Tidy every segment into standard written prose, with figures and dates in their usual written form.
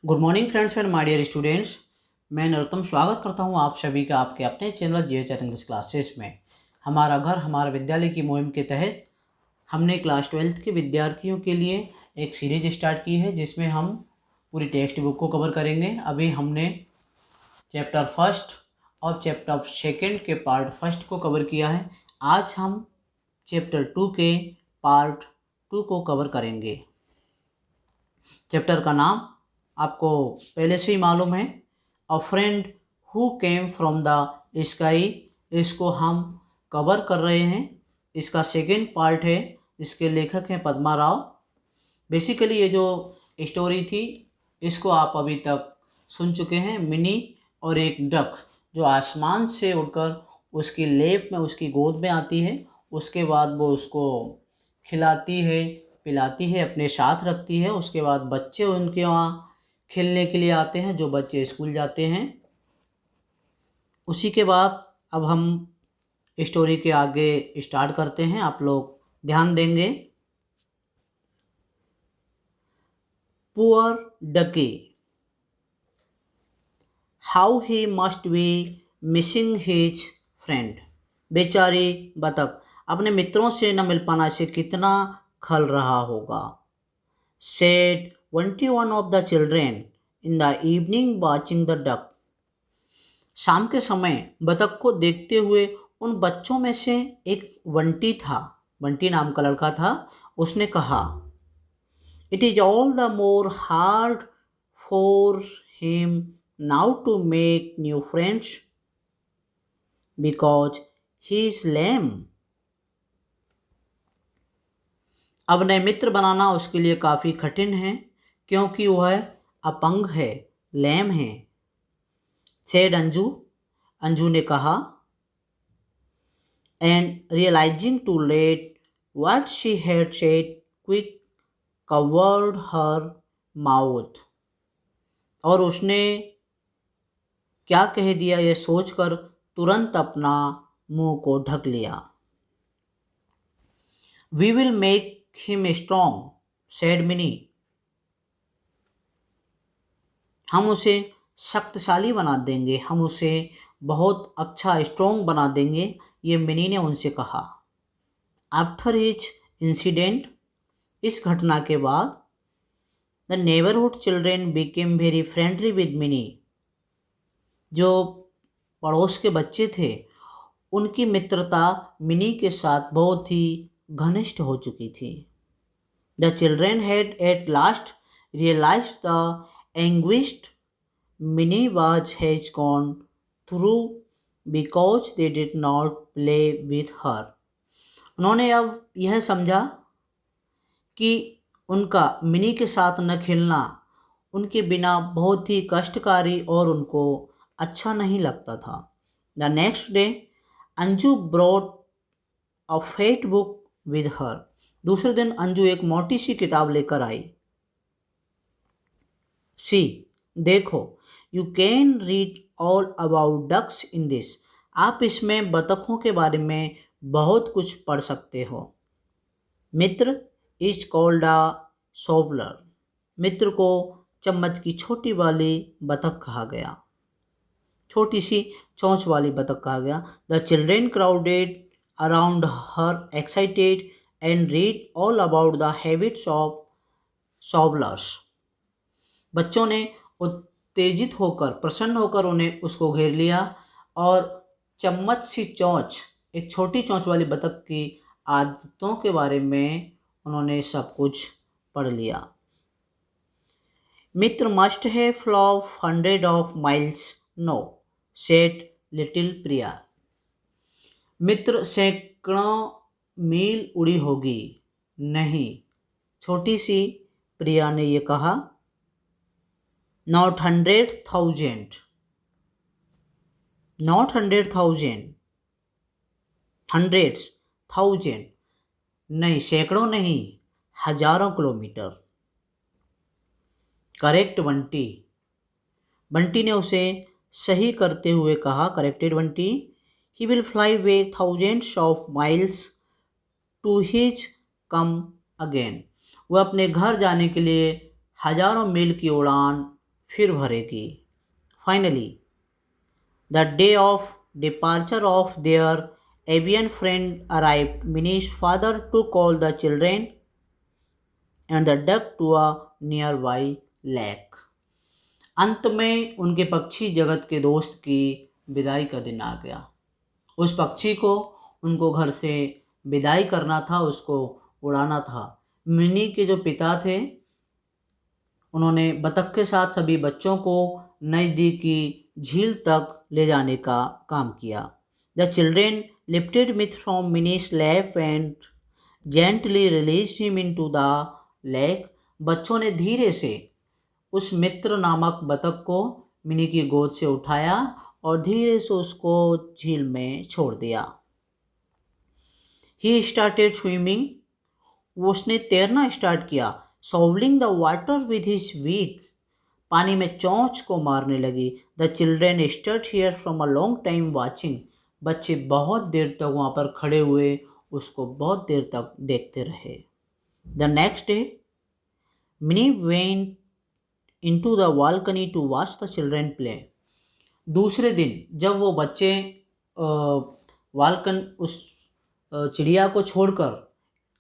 Good morning friends and my dear students. मैं नरोत्तम स्वागत करता हूं आप सभी का आपके अपने चैनल जीएचआर इंग्लिश क्लासेस में। हमारा घर हमारा विद्यालय की मुहिम के तहत हमने क्लास 12th के विद्यार्थियों के लिए एक सीरीज स्टार्ट की है जिसमें हम पूरी टेक्स्ट बुक को कवर करेंगे। अभी हमने चैप्टर फर्स्ट और चैप्टर सेकेंड के पार्ट फर्स्ट को कवर किया है। आज हम चैप्टर 2 के पार्ट 2 को कवर करेंगे। चैप्टर का नाम आपको पहले से ही मालूम है, अ friend who came from the sky. इसको हम कवर कर रहे हैं। इसका सेकेंड पार्ट है, इसके लेखक हैं पद्मा राव। बेसिकली ये जो स्टोरी थी इसको आप अभी तक सुन चुके हैं। मिनी और एक डक जो आसमान से उड़कर उसकी लेप में उसकी गोद में आती है, उसके बाद वो उसको खिलाती है पिलाती है, अपने साथ रखती है। उसके बाद बच्चे उनके वहाँ खेलने के लिए आते हैं, जो बच्चे स्कूल जाते हैं। उसी के बाद अब हम स्टोरी के आगे स्टार्ट करते हैं। आप लोग ध्यान देंगे। Poor ducky, how he must be missing his friend. बेचारी बतख अपने मित्रों से न मिल पाना से कितना खल रहा होगा। said 21 of the children in the evening watching the duck. शाम के समय बतख को देखते हुए उन बच्चों में से एक बंटी था, बंटी नाम का लड़का था। उसने कहा, It is all the more hard for him now to make new friends because he is lame. अब नए मित्र बनाना उसके लिए काफ़ी कठिन है क्योंकि वह अपंग है, लैम है। सेड अंजू, अंजू ने कहा। And realising too late what she had said quick covered her mouth. और उसने क्या कह दिया यह सोचकर तुरंत अपना मुंह को ढक लिया। We will make him strong, said Mini. हम उसे शक्तिशाली बना देंगे, हम उसे बहुत अच्छा स्ट्रॉन्ग बना देंगे, ये मिनी ने उनसे कहा। आफ्टर हिज इंसिडेंट, इस घटना के बाद, the neighbourhood children became very friendly with mini. जो पड़ोस के बच्चे थे उनकी मित्रता मिनी के साथ बहुत ही घनिष्ठ हो चुकी थी। The children had at last realized the anguish Minnie has gone through because they did not play with her. उन्होंने अब यह समझा कि उनका मिनी के साथ न खेलना उनके बिना बहुत ही कष्टकारी और उनको अच्छा नहीं लगता था। The next day, Anju brought a fat book with her. दूसरे दिन अंजू एक मोटी सी किताब लेकर आई। सी, देखो, you can read all about ducks in this. आप इसमें बतखों के बारे में बहुत कुछ पढ़ सकते हो। मित्र इज कॉल्ड अ शॉबलर। मित्र को चम्मच की छोटी वाली बतख कहा गया, छोटी सी चोंच वाली बतख कहा गया। The children crowded around her excited and read all about the habits of shovelers. बच्चों ने उत्तेजित होकर प्रसन्न होकर उन्हें उसको घेर लिया और चम्मच सी चोंच, एक छोटी चोंच वाली बतख की आदतों के बारे में उन्होंने सब कुछ पढ़ लिया। Mitra must have flown 100 of miles, no, said little Priya. Mitra सैकड़ों मील उड़ी होगी, नहीं, छोटी सी प्रिया ने ये कहा। नॉट 100,000, नॉट 100,000, हंड्रेड्स, थाउजेंड, नहीं, सैकड़ों नहीं, हजारों किलोमीटर। करेक्ट बंटी, बंटी ने उसे सही करते हुए कहा। Corrected Bunty. He will fly way thousands of miles to his come again. वह अपने घर जाने के लिए हजारों मील की उड़ान फिर भरेगी। Finally the day of departure of their avian friend arrived. Minnie's father took all the children and the duck to a nearby lake. अंत में उनके पक्षी जगत के दोस्त की विदाई का दिन आ गया। उस पक्षी को उनको घर से विदाई करना था, उसको उड़ाना था। मिनी के जो पिता थे उन्होंने बतख के साथ सभी बच्चों को नज़दीकी झील तक ले जाने का काम किया। The children lifted Myth from Minnie's lap and gently released him into the lake. बच्चों ने धीरे से उस मित्र नामक बतख को मिनी की गोद से उठाया और धीरे से उसको झील में छोड़ दिया। He started swimming. उसने तैरना स्टार्ट किया। Shoveling the water with his beak. पानी में चोंच को मारने लगी। The children stood here from a long time watching. बच्चे बहुत देर तक वहाँ पर खड़े हुए उसको बहुत देर तक देखते रहे। The next day Mini went into the balcony to watch the children play. दूसरे दिन जब वो बच्चे उस चिड़िया को छोड़कर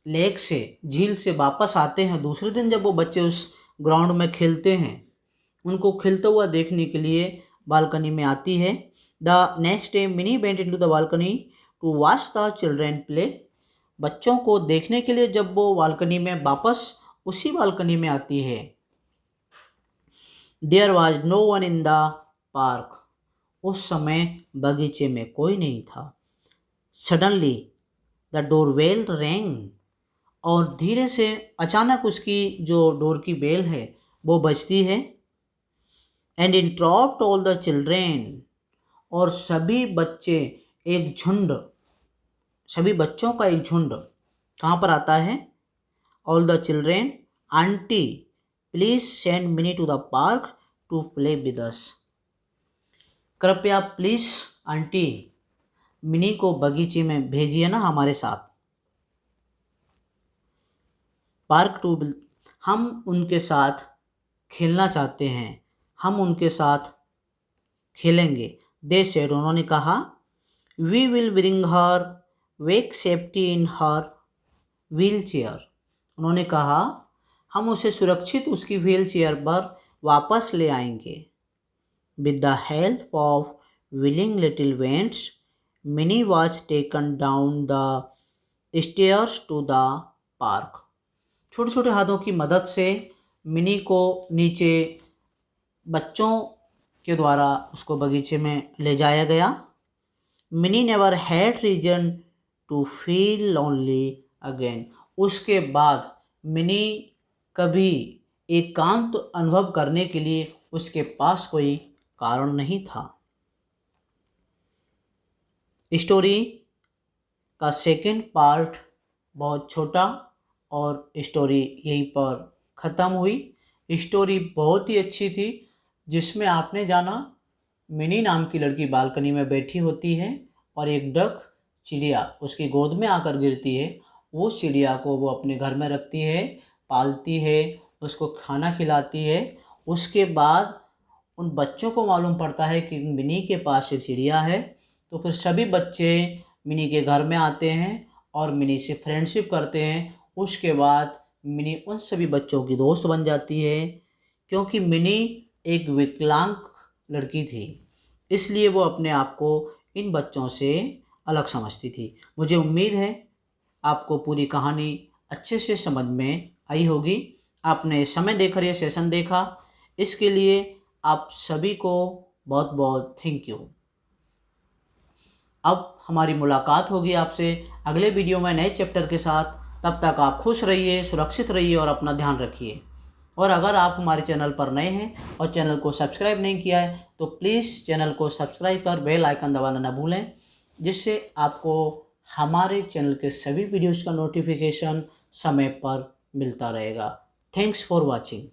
लेक से झील से वापस आते हैं, दूसरे दिन जब वो बच्चे उस ग्राउंड में खेलते हैं, उनको खेलता हुआ देखने के लिए बालकनी में आती है। The next day Mini went into the balcony to watch the children play. बच्चों को देखने के लिए जब वो बालकनी में वापस उसी बालकनी में आती है। There was no one in the park. उस समय बगीचे में कोई नहीं था। Suddenly the doorbell rang. और धीरे से अचानक उसकी जो डोर की बेल है वो बजती है। And interrupt all the children. और सभी बच्चों का एक झुंड कहाँ पर आता है? All the children, aunty please send Mini to the park to play with us. कृपया प्लीज आंटी मिनी को बगीचे में भेजिए ना हमारे साथ। पार्क टू, हम उनके साथ खेलना चाहते हैं, हम उनके साथ खेलेंगे। दे सेड, उन्होंने कहा, we will bring her back safety in her wheelchair. उन्होंने कहा हम उसे सुरक्षित उसकी व्हील चेयर पर वापस ले आएंगे। With the help of willing little hands Mini was taken down the stairs to the park. छोटे छोटे हाथों की मदद से मिनी को नीचे बच्चों के द्वारा उसको बगीचे में ले जाया गया। Mini never had reason to feel lonely again. उसके बाद मिनी कभी एकांत अनुभव करने के लिए उसके पास कोई कारण नहीं था। स्टोरी का सेकंड पार्ट बहुत छोटा और स्टोरी यहीं पर ख़त्म हुई। स्टोरी बहुत ही अच्छी थी, जिसमें आपने जाना मिनी नाम की लड़की बालकनी में बैठी होती है और एक डक चिड़िया उसकी गोद में आकर गिरती है। वो चिड़िया को वो अपने घर में रखती है, पालती है, उसको खाना खिलाती है। उसके बाद उन बच्चों को मालूम पड़ता है कि मिनी के पास एक चिड़िया है, तो फिर सभी बच्चे मिनी के घर में आते हैं और मिनी से फ्रेंडशिप करते हैं। उसके बाद मिनी उन सभी बच्चों की दोस्त बन जाती है। क्योंकि मिनी एक विकलांग लड़की थी, इसलिए वो अपने आप को इन बच्चों से अलग समझती थी। मुझे उम्मीद है आपको पूरी कहानी अच्छे से समझ में आई होगी। आपने समय देकर ये सेशन देखा, इसके लिए आप सभी को बहुत बहुत थैंक यू। अब हमारी मुलाकात होगी आपसे अगले वीडियो में नए चैप्टर के साथ। तब तक आप खुश रहिए, सुरक्षित रहिए और अपना ध्यान रखिए। और अगर आप हमारे चैनल पर नए हैं और चैनल को सब्सक्राइब नहीं किया है तो प्लीज़ चैनल को सब्सक्राइब कर बेल आइकन दबाना न भूलें, जिससे आपको हमारे चैनल के सभी वीडियोज़ का नोटिफिकेशन समय पर मिलता रहेगा। Thanks for watching.